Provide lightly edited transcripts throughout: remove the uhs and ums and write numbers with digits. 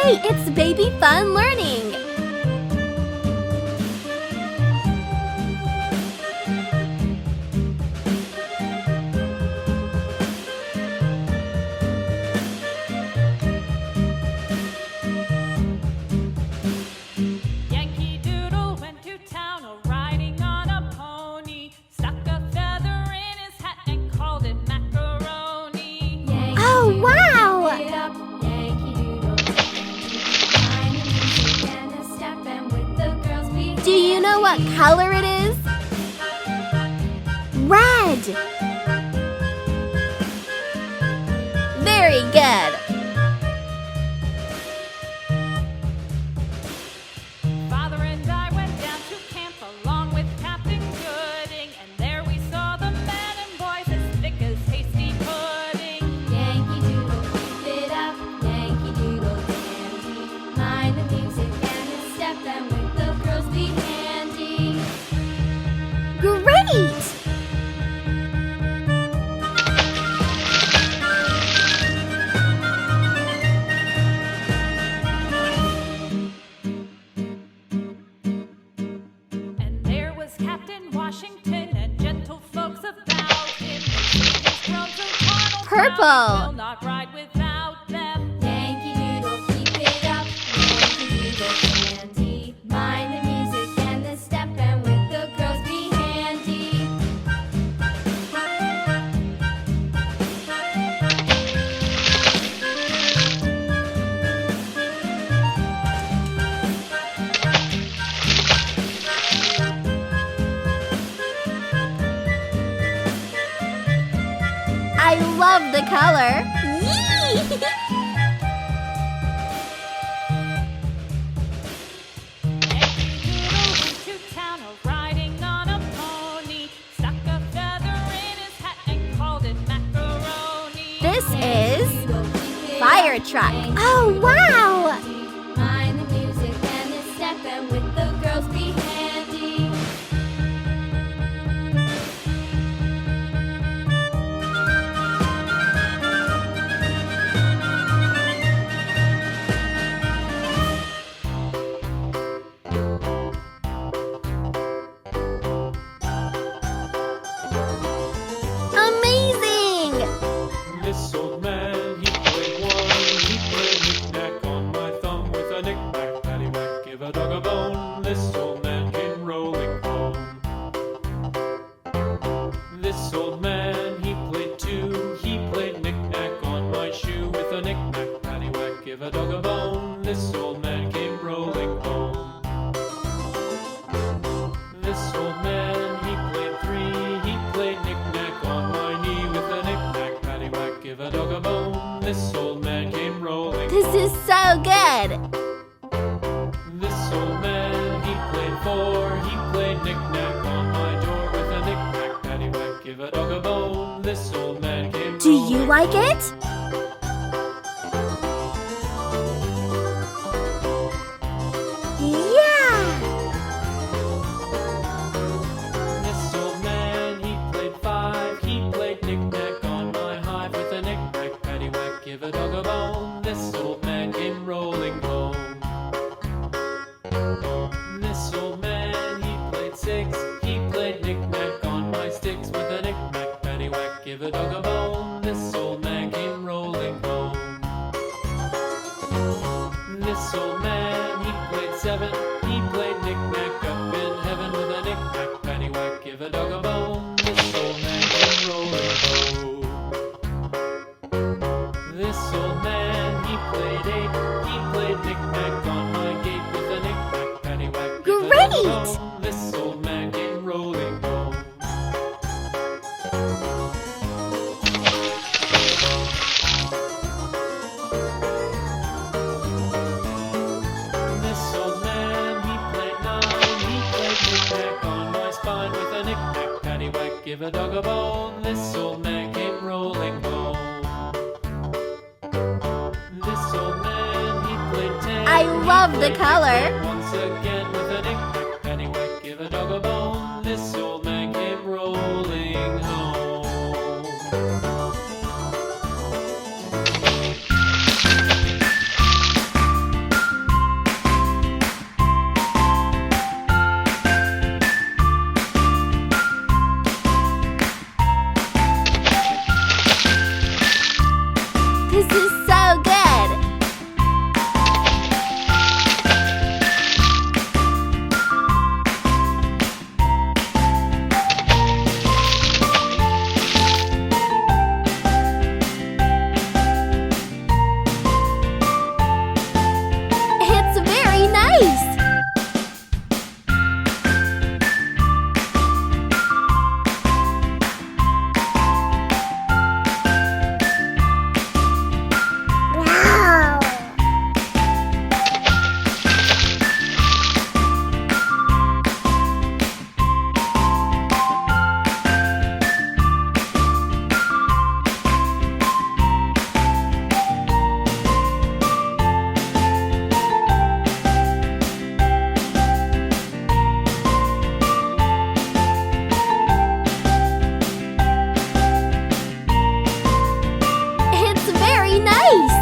Hey, it's Baby Fun Learning! Yankee Doodle went to town riding on a pony, stuck a feather in his hat and called it macaroni. Oh, wow! Do you know what color it is? Red! Very good! Father and I went down to camp along with Captain Gooding, and there we saw the men and boys as thick as hasty pudding. Yankee Doodle, keep it up, Yankee Doodle dandy. Mind the music and the step, and with the girls be handy. Great! And there was Captain Washington and gentle folks about him. His drums of carnal Purple. sound will not ride without them. Yankee Doodle, keep it up, Yankee Doodle dandy. Mind the music and the step, and with the girls be handy. I love the color! Yee! Yankee Doodle went to town riding on a pony, stuck a feather in his hat and called it macaroni. This is Doodle, keep it fire up, truck. Yankee Oh, Doodle wow! dandy. Mind the music and the step, and with the girls be handy. Amazing! This old man, he played one. He played knick-knack on my thumb with a knick-knack, paddywhack, give a dog a bone. This old man came rolling home. This old man, he played two. He played knick-knack on my shoe with a knick-knack, paddywhack, give a dog a bone. This old man came rolling home. This old man, he played three. He played knick-knack on my knee with a knick-knack, paddywhack, give a dog a bone. This old man came rolling This is so good! This old man, he played four. He played knick-knack on my door with a knick-knack, paddywhack, give a dog a bone. This old man came Do you like it? Yeah! This old man, he played five. He played knick-knack on my hive with a knick-knack, paddywhack, give a dog a bone. This old man came rolling home. This old man, he played six. He played knick-knack on my sticks with a knick-knack, paddywhack, give a dog a bone. This old man came rolling home. This old man, he played seven. He played knick-knack up in heaven with a knick-knack, paddywhack, give a dog a bone. This old man came rolling home. This old man, he played eight. He played knick-knack on my gate with a knick-knack, paddywhack, give a dog a Great! bone. This old man came rolling home. This old man, he played nine. He played knick-knack on my spine with a knick-knack, paddywhack, give a dog a bone. This old man came rolling home. This old man, he played ten. I love He the played color. knick-knack once again with a knick-knack, paddywhack, give a dog a bone. This old man came rolling home. This is so good! It's very nice! Wow! It's very nice!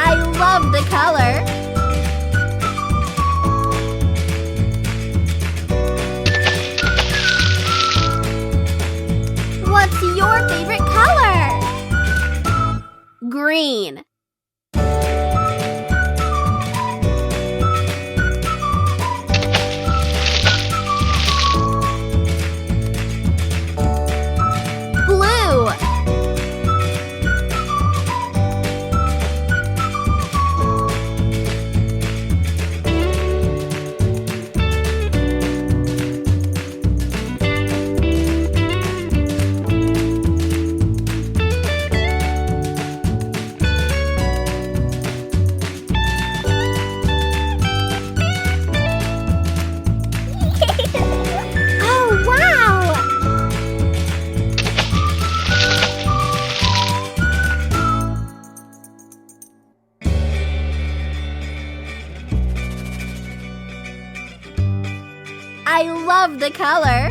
I love the color! What's your favorite color? Green. Blue. Oh, wow! I love the color!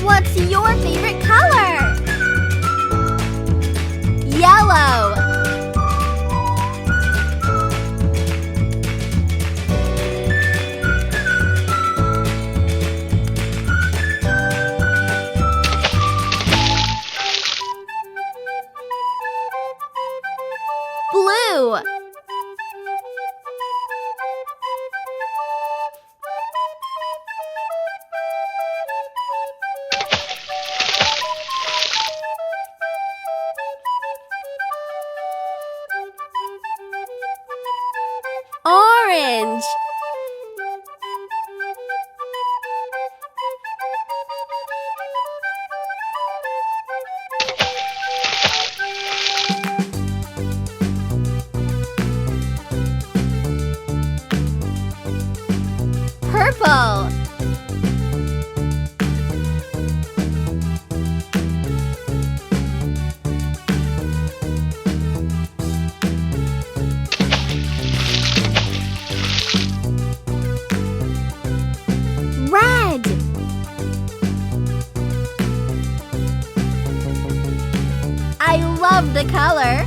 What's your favorite color? Yellow. Blue. Orange. Purple. Red. I love the color.